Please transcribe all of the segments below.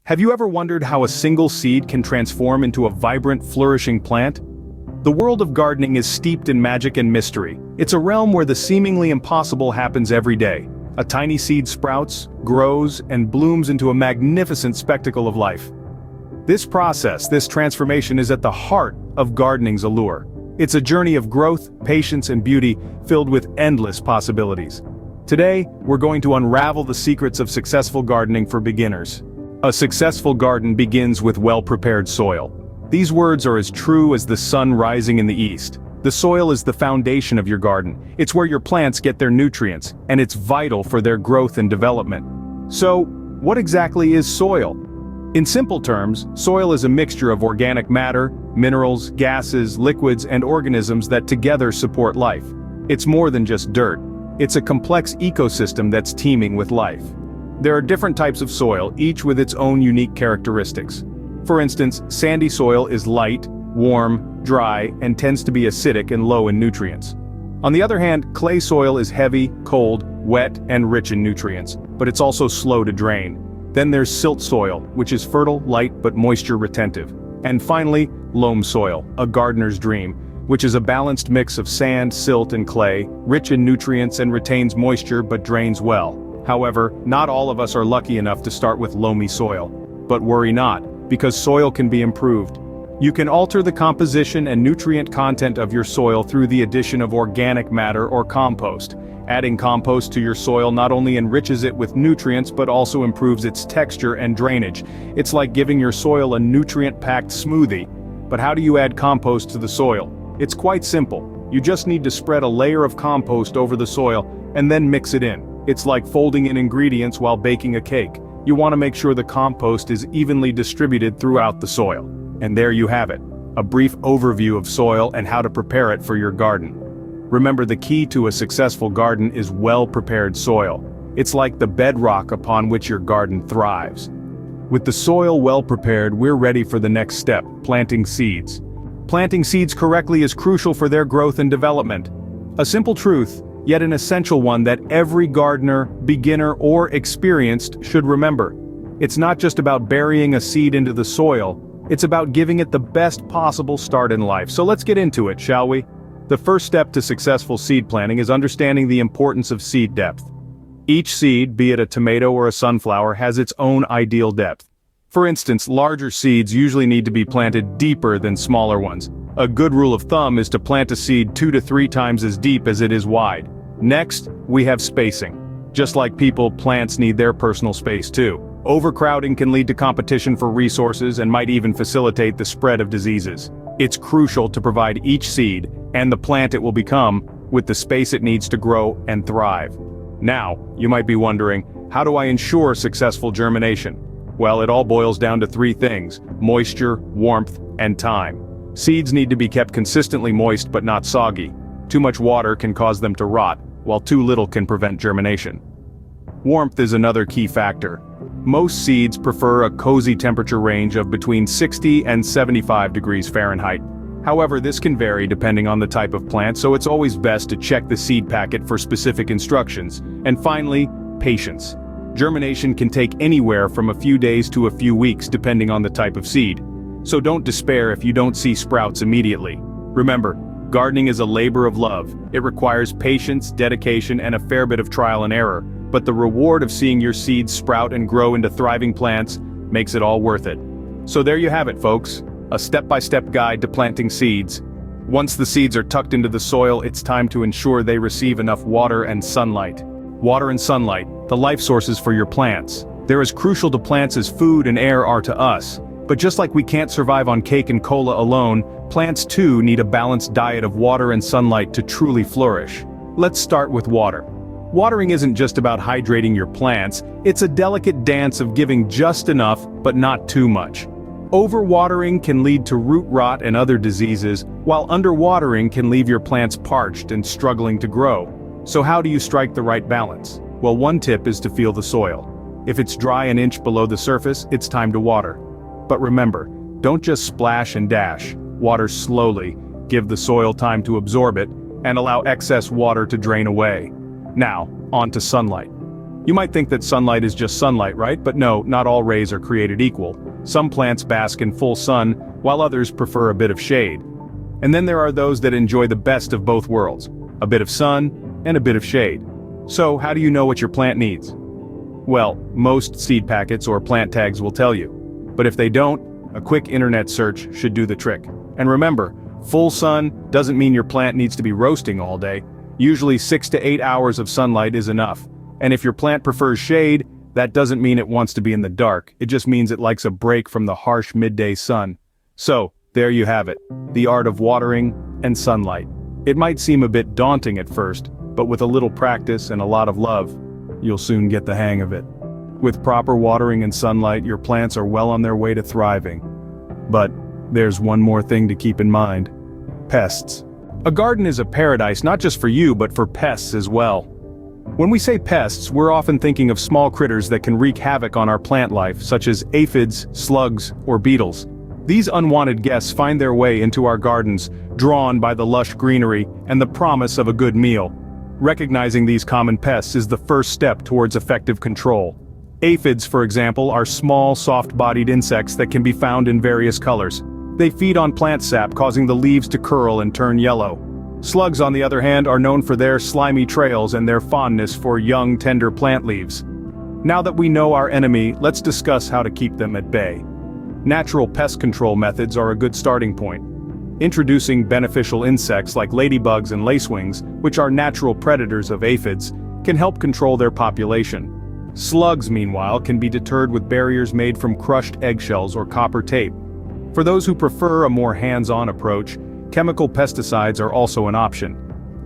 Have you ever wondered how a single seed can transform into a vibrant, flourishing plant? The world of gardening is steeped in magic and mystery. It's a realm where the seemingly impossible happens every day. A tiny seed sprouts, grows, and blooms into a magnificent spectacle of life. This process, this transformation is at the heart of gardening's allure. It's a journey of growth, patience, and beauty filled with endless possibilities. Today, we're going to unravel the secrets of successful gardening for beginners. A successful garden begins with well-prepared soil. These words are as true as the sun rising in the east. The soil is the foundation of your garden. It's where your plants get their nutrients, and it's vital for their growth and development. So, what exactly is soil? In simple terms, soil is a mixture of organic matter, minerals, gases, liquids, and organisms that together support life. It's more than just dirt. It's a complex ecosystem that's teeming with life. There are different types of soil, each with its own unique characteristics. For instance, sandy soil is light, warm, dry, and tends to be acidic and low in nutrients. On the other hand, clay soil is heavy, cold, wet, and rich in nutrients, but it's also slow to drain. Then there's silt soil, which is fertile, light, but moisture retentive. And finally, loam soil, a gardener's dream, which is a balanced mix of sand, silt, and clay, rich in nutrients and retains moisture but drains well. However, not all of us are lucky enough to start with loamy soil. But worry not, because soil can be improved. You can alter the composition and nutrient content of your soil through the addition of organic matter or compost. Adding compost to your soil not only enriches it with nutrients but also improves its texture and drainage. It's like giving your soil a nutrient-packed smoothie. But how do you add compost to the soil? It's quite simple. You just need to spread a layer of compost over the soil and then mix it in. It's like folding in ingredients while baking a cake. You want to make sure the compost is evenly distributed throughout the soil. And there you have it, a brief overview of soil and how to prepare it for your garden. Remember, the key to a successful garden is well-prepared soil. It's like the bedrock upon which your garden thrives. With the soil well prepared, we're ready for the next step, planting seeds. Planting seeds correctly is crucial for their growth and development. A simple truth, yet an essential one that every gardener, beginner, or experienced should remember. It's not just about burying a seed into the soil, it's about giving it the best possible start in life. So let's get into it, shall we? The first step to successful seed planting is understanding the importance of seed depth. Each seed, be it a tomato or a sunflower, has its own ideal depth. For instance, larger seeds usually need to be planted deeper than smaller ones. A good rule of thumb is to plant a seed 2 to 3 times as deep as it is wide. Next, we have spacing. Just like people, plants need their personal space too. Overcrowding can lead to competition for resources and might even facilitate the spread of diseases. It's crucial to provide each seed, and the plant it will become, with the space it needs to grow and thrive. Now, you might be wondering, how do I ensure successful germination? Well, it all boils down to 3 things: moisture, warmth, and time. Seeds need to be kept consistently moist but not soggy. Too much water can cause them to rot, while too little can prevent germination. Warmth is another key factor. Most seeds prefer a cozy temperature range of between 60 and 75 degrees Fahrenheit. However, this can vary depending on the type of plant, so it's always best to check the seed packet for specific instructions. And finally, patience. Germination can take anywhere from a few days to a few weeks depending on the type of seed. So don't despair if you don't see sprouts immediately. Remember, gardening is a labor of love. It requires patience, dedication, and a fair bit of trial and error. But the reward of seeing your seeds sprout and grow into thriving plants makes it all worth it. So there you have it, folks. A step-by-step guide to planting seeds. Once the seeds are tucked into the soil, it's time to ensure they receive enough water and sunlight. Water and sunlight, the life sources for your plants. They're as crucial to plants as food and air are to us. But just like we can't survive on cake and cola alone, plants too need a balanced diet of water and sunlight to truly flourish. Let's start with water. Watering isn't just about hydrating your plants, it's a delicate dance of giving just enough, but not too much. Overwatering can lead to root rot and other diseases, while underwatering can leave your plants parched and struggling to grow. So how do you strike the right balance? Well, one tip is to feel the soil. If it's dry an inch below the surface, it's time to water. But remember, don't just splash and dash. Water slowly, give the soil time to absorb it, and allow excess water to drain away. Now, on to sunlight. You might think that sunlight is just sunlight, right? But no, not all rays are created equal. Some plants bask in full sun, while others prefer a bit of shade. And then there are those that enjoy the best of both worlds, a bit of sun and a bit of shade. So how do you know what your plant needs? Well, most seed packets or plant tags will tell you. But if they don't, a quick internet search should do the trick. And remember, full sun doesn't mean your plant needs to be roasting all day. Usually 6 to 8 hours of sunlight is enough. And if your plant prefers shade, that doesn't mean it wants to be in the dark. It just means it likes a break from the harsh midday sun. So, there you have it, the art of watering and sunlight. It might seem a bit daunting at first, but with a little practice and a lot of love, you'll soon get the hang of it. With proper watering and sunlight, your plants are well on their way to thriving. But there's one more thing to keep in mind: pests. A garden is a paradise not just for you but for pests as well. When we say pests, we're often thinking of small critters that can wreak havoc on our plant life, such as aphids, slugs, or beetles. These unwanted guests find their way into our gardens, drawn by the lush greenery and the promise of a good meal. Recognizing these common pests is the first step towards effective control. Aphids, for example, are small, soft-bodied insects that can be found in various colors. They feed on plant sap, causing the leaves to curl and turn yellow. Slugs, on the other hand, are known for their slimy trails and their fondness for young, tender plant leaves. Now that we know our enemy, let's discuss how to keep them at bay. Natural pest control methods are a good starting point. Introducing beneficial insects like ladybugs and lacewings, which are natural predators of aphids, can help control their population. Slugs, meanwhile, can be deterred with barriers made from crushed eggshells or copper tape. For those who prefer a more hands-on approach, chemical pesticides are also an option.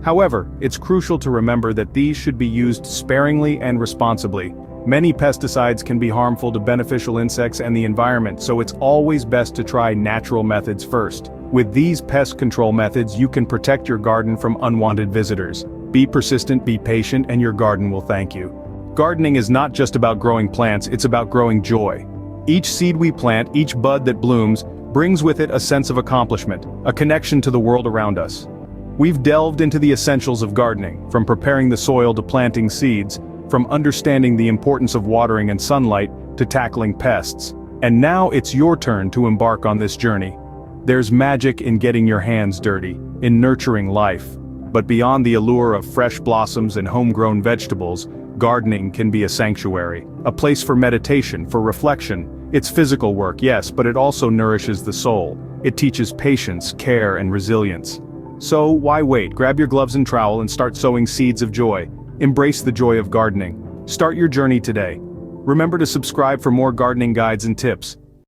However, it's crucial to remember that these should be used sparingly and responsibly. Many pesticides can be harmful to beneficial insects and the environment, so it's always best to try natural methods first. With these pest control methods, you can protect your garden from unwanted visitors. Be persistent, be patient, and your garden will thank you. Gardening is not just about growing plants, it's about growing joy. Each seed we plant, each bud that blooms, brings with it a sense of accomplishment, a connection to the world around us. We've delved into the essentials of gardening, from preparing the soil to planting seeds, from understanding the importance of watering and sunlight to tackling pests. And now it's your turn to embark on this journey. There's magic in getting your hands dirty, in nurturing life. But beyond the allure of fresh blossoms and homegrown vegetables, gardening can be a sanctuary, a place for meditation, for reflection. It's physical work, yes, but it also nourishes the soul. It teaches patience, care, and resilience. So why wait? Grab your gloves and trowel and start sowing seeds of joy. Embrace the joy of gardening. Start your journey today. Remember to subscribe for more gardening guides and tips.